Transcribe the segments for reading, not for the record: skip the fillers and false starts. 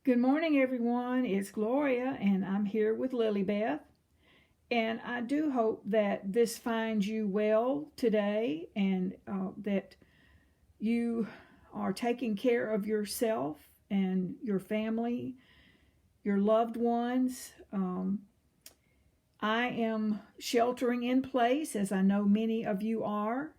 Good morning, everyone. It's Gloria, and I'm here with Lillie Beth. And I do hope that this finds you well today and that you are taking care of yourself and your family, your loved ones. I am sheltering in place, as I know many of you are,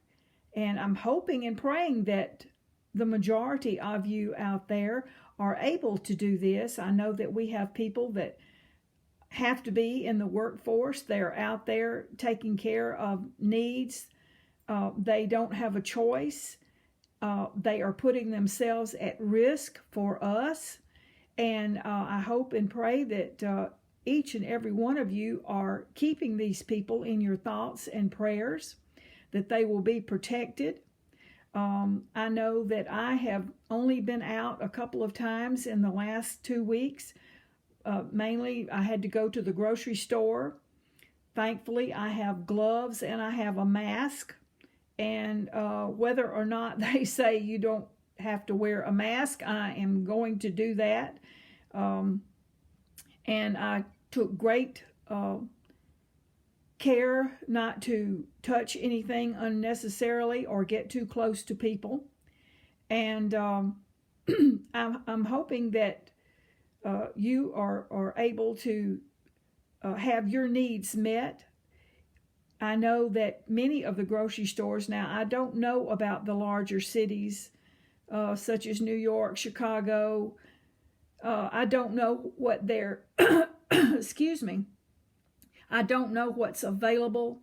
and I'm hoping and praying that the majority of you out there are able to do this. I know that we have people that have to be in the workforce. They're out there taking care of needs. They don't have a choice. They are putting themselves at risk for us. And I hope and pray that each and every one of you are keeping these people in your thoughts and prayers, that they will be protected. I know that I have only been out a couple of times in the last 2 weeks. Mainly, I had to go to the grocery store. Thankfully, I have gloves and I have a mask. And whether or not they say you don't have to wear a mask, I am going to do that. And I took great care not to touch anything unnecessarily or get too close to people. And I'm hoping that you are able to have your needs met. I know that many of the grocery stores now, I don't know about the larger cities such as New York, Chicago. I don't know what their, excuse me, I don't know what's available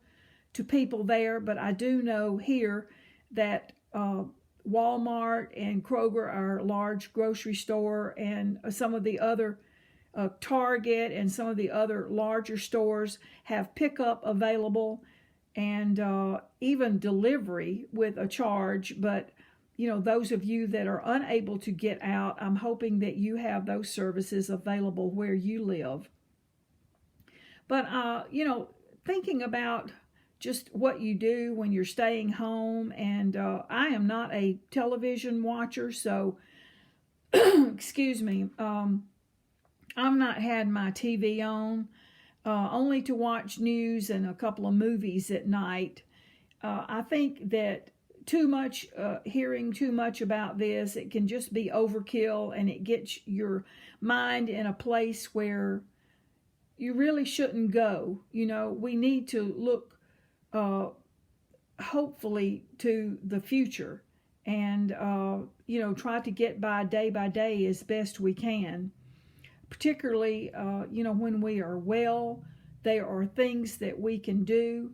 to people there, but I do know here that Walmart and Kroger, our large grocery store, and some of the other Target and some of the other larger stores have pickup available and even delivery with a charge. But you know, those of you that are unable to get out, I'm hoping that you have those services available where you live. But you know, thinking about just what you do when you're staying home, and I am not a television watcher, so excuse me, I've not had my TV on, only to watch news and a couple of movies at night. I think that too much, hearing too much about this, it can just be overkill, and it gets your mind in a place where you really shouldn't go. You know, we need to look hopefully to the future and, you know, try to get by day as best we can. Particularly, you know, when we are well, there are things that we can do.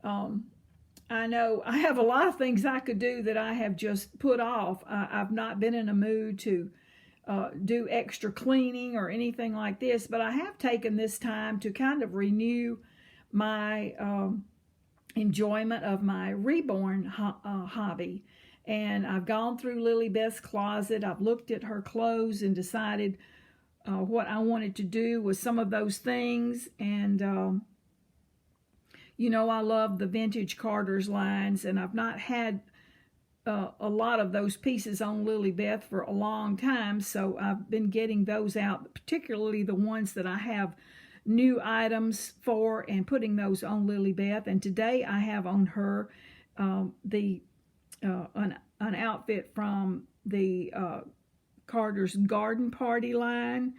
I know I have a lot of things I could do that I have just put off. I've not been in a mood to do extra cleaning or anything like this, but I have taken this time to kind of renew my enjoyment of my reborn hobby. And I've gone through Lillie Beth's closet. I've looked at her clothes and decided what I wanted to do with some of those things. And you know, I love the vintage Carter's lines, and I've not had a lot of those pieces on Lillie Beth for a long time, so I've been getting those out, particularly the ones that I have new items for, and putting those on Lillie Beth. And today I have on her an outfit from the Carter's Garden Party line,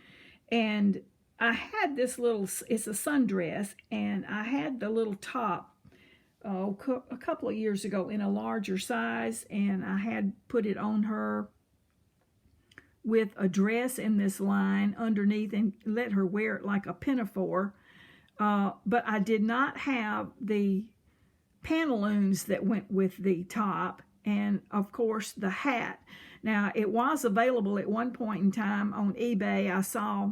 and I had this little, it's a sundress, and I had the little top a couple of years ago in a larger size, and I had put it on her with a dress in this line underneath and let her wear it like a pinafore. But I did not have the pantaloons that went with the top, and of course the hat. Now, it was available at one point in time on eBay. I saw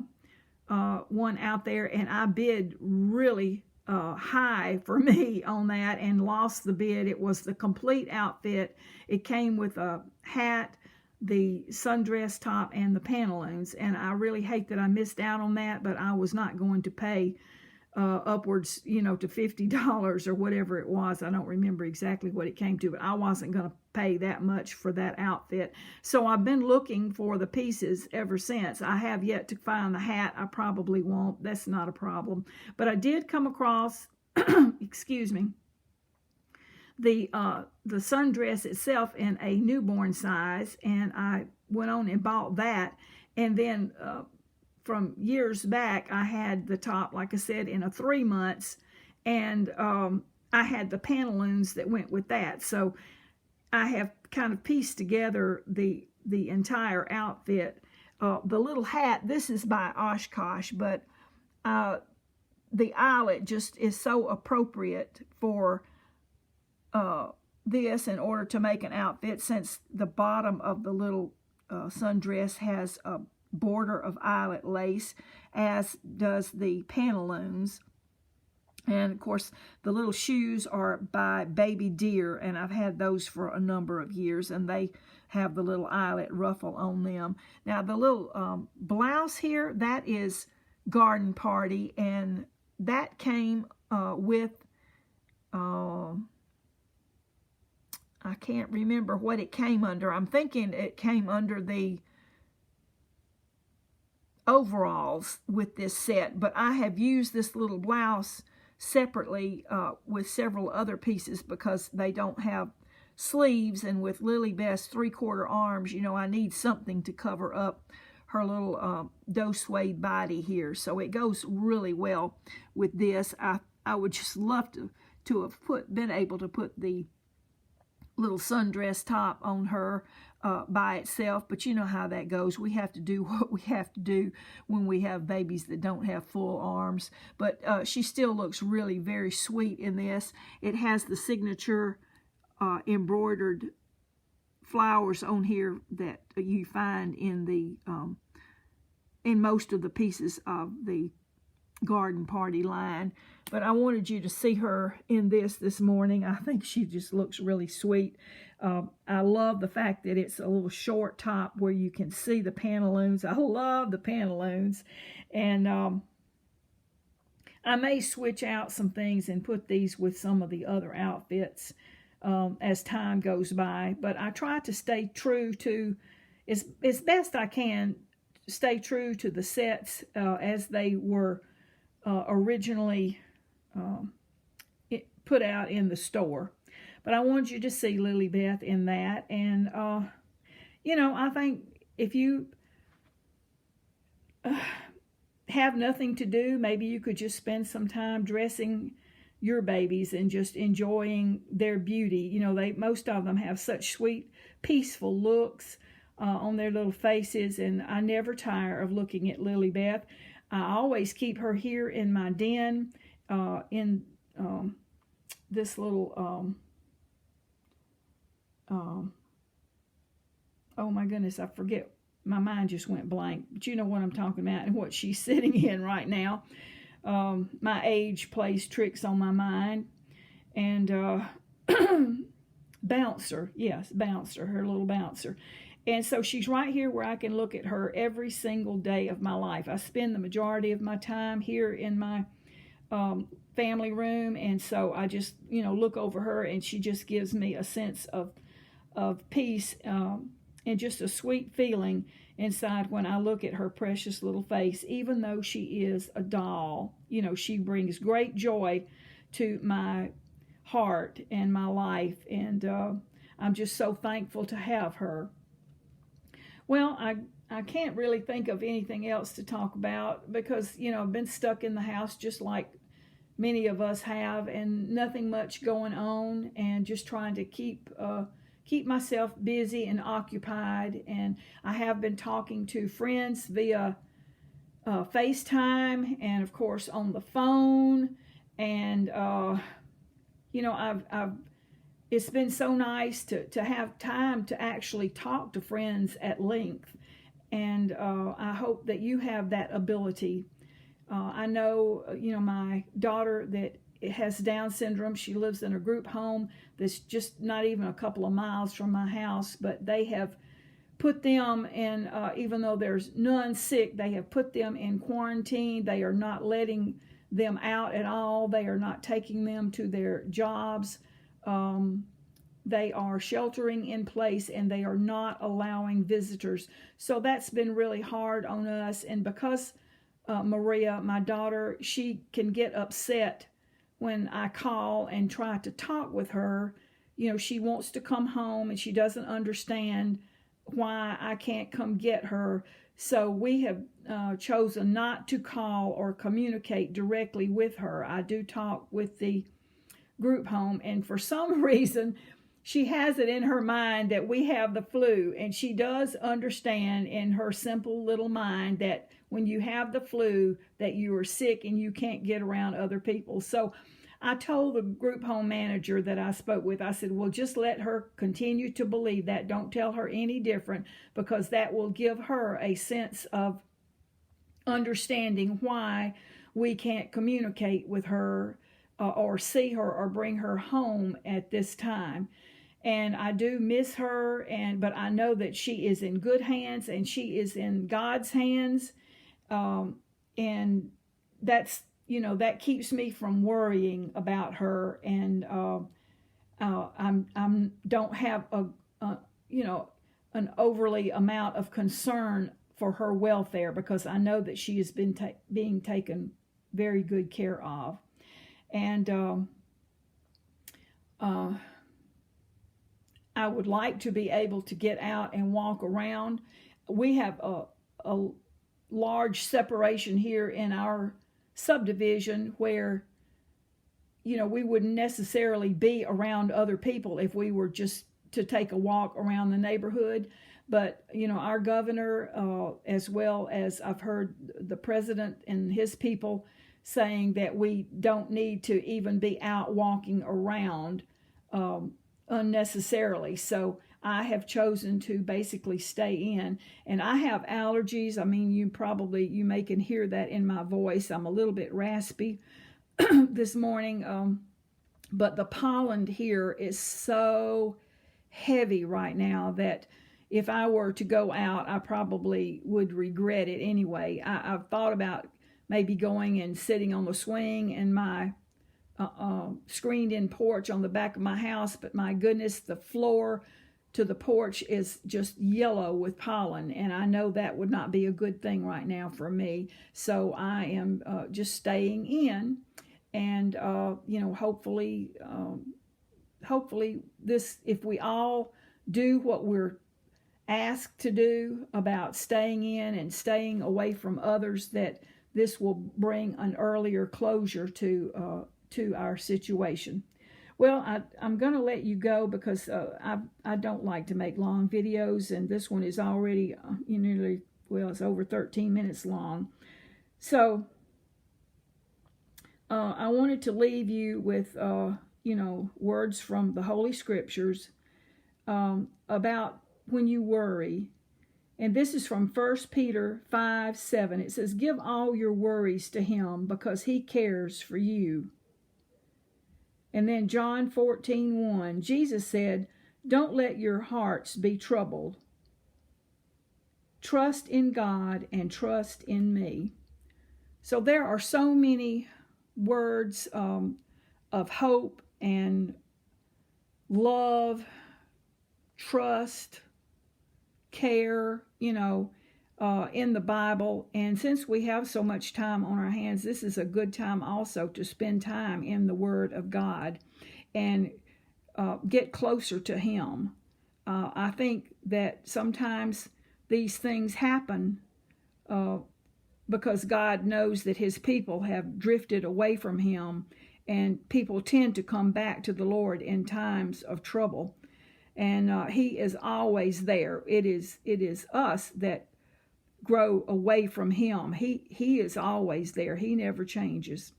one out there, and I bid really high for me on that and lost the bid. It was the complete outfit. It came with a hat, the sundress top, and the pantaloons, and I really hate that I missed out on that, but I was not going to pay upwards, to $50 or whatever it was. I don't remember exactly what it came to, but I wasn't going to pay that much for that outfit. So I've been looking for the pieces ever since. I have yet to find the hat. I probably won't. That's not a problem. But I did come across, excuse me, the sundress itself in a newborn size, and I went on and bought that. And then from years back, I had the top, like I said, in a 3 months, and I had the pantaloons that went with that. So I have kind of pieced together the entire outfit. The little hat, this is by Oshkosh, but the eyelet just is so appropriate for this in order to make an outfit, since the bottom of the little sundress has a border of eyelet lace, as does the pantaloons. And of course the little shoes are by Baby Deer, and I've had those for a number of years, and they have the little eyelet ruffle on them. Now the little blouse here, that is Garden Party, and that came with I can't remember what it came under. I'm thinking it came under the overalls with this set, but I have used this little blouse separately with several other pieces because they don't have sleeves, and with Lillie Beth's 3/4 arms, I need something to cover up her little doe suede body here. So it goes really well with this. I would just love to have been able to put the little sundress top on her by itself, but you know how that goes. We have to do what we have to do when we have babies that don't have full arms. But she still looks really very sweet in this. It has the signature embroidered flowers on here that you find in the in most of the pieces of the Garden Party line. But I wanted you to see her in this morning. I think she just looks really sweet. I love the fact that it's a little short top where you can see the pantaloons. I love the pantaloons. And I may switch out some things and put these with some of the other outfits as time goes by. But I try to stay true to, as best I can, stay true to the sets as they were originally put out in the store. But I wanted you to see Lillie Beth in that. And, I think if you have nothing to do, maybe you could just spend some time dressing your babies and just enjoying their beauty. Most of them have such sweet, peaceful looks on their little faces, and I never tire of looking at Lillie Beth. I always keep her here in my den, in this little, oh my goodness, I forget. My mind just went blank. But you know what I'm talking about and what she's sitting in right now. My age plays tricks on my mind. And Bouncer, yes, Bouncer, her little Bouncer. And so she's right here where I can look at her every single day of my life. I spend the majority of my time here in my family room, and so I just, look over her, and she just gives me a sense of peace and just a sweet feeling inside when I look at her precious little face. Even though she is a doll, she brings great joy to my heart and my life, and I'm just so thankful to have her. Well, I can't really think of anything else to talk about because, I've been stuck in the house just like many of us have, and nothing much going on, and just trying to keep myself busy and occupied. And I have been talking to friends via FaceTime and, of course, on the phone. And, it's been so nice to have time to actually talk to friends at length. And I hope that you have that ability. I know, my daughter that has Down syndrome, she lives in a group home that's just not even a couple of miles from my house, but they have put them in, even though there's none sick, they have put them in quarantine. They are not letting them out at all. They are not taking them to their jobs. They are sheltering in place, and they are not allowing visitors. So that's been really hard on us. And because Maria, my daughter, she can get upset when I call and try to talk with her. You know, she wants to come home and she doesn't understand why I can't come get her. So we have chosen not to call or communicate directly with her. I do talk with the group home, and for some reason she has it in her mind that we have the flu, and she does understand in her simple little mind that when you have the flu that you are sick and you can't get around other people. So I told the group home manager that I spoke with, I said, well, just let her continue to believe that. Don't tell her any different, because that will give her a sense of understanding why we can't communicate with her or see her or bring her home at this time. And I do miss her, but I know that she is in good hands and she is in God's hands. And that's, you know, that keeps me from worrying about her. And I'm don't have an overly amount of concern for her welfare, because I know that she has been being taken very good care of. And I would like to be able to get out and walk around. We have a large separation here in our subdivision where, you know, we wouldn't necessarily be around other people if we were just to take a walk around the neighborhood. But, you know, our governor, as well as I've heard the president and his people saying that we don't need to even be out walking around unnecessarily. So I have chosen to basically stay in. And I have allergies. I mean, you may can hear that in my voice. I'm a little bit raspy this morning. But the pollen here is so heavy right now that if I were to go out, I probably would regret it anyway. I've thought about maybe going and sitting on the swing in my screened-in porch on the back of my house, but my goodness, the floor to the porch is just yellow with pollen, and I know that would not be a good thing right now for me. So I am just staying in, and hopefully this, if we all do what we're asked to do about staying in and staying away from others, that this will bring an earlier closure to our situation. Well, I'm going to let you go because I don't like to make long videos, and this one is already it's over 13 minutes long. So I wanted to leave you with words from the Holy Scriptures about when you worry. And this is from 1 Peter 5:7. It says, give all your worries to him because he cares for you. And then John 14:1, Jesus said, don't let your hearts be troubled. Trust in God and trust in me. So there are so many words of hope and love, trust, care, in the Bible. And since we have so much time on our hands, this is a good time also to spend time in the Word of God and get closer to Him. I think that sometimes these things happen because God knows that His people have drifted away from Him, and people tend to come back to the Lord in times of trouble. And He is always there. It is us that grow away from Him. He is always there. He never changes.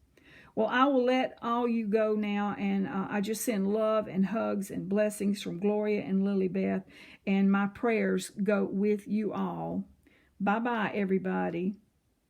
Well, I will let all you go now, and I just send love and hugs and blessings from Gloria and Lillie Beth, and my prayers go with you all. Bye-bye, everybody.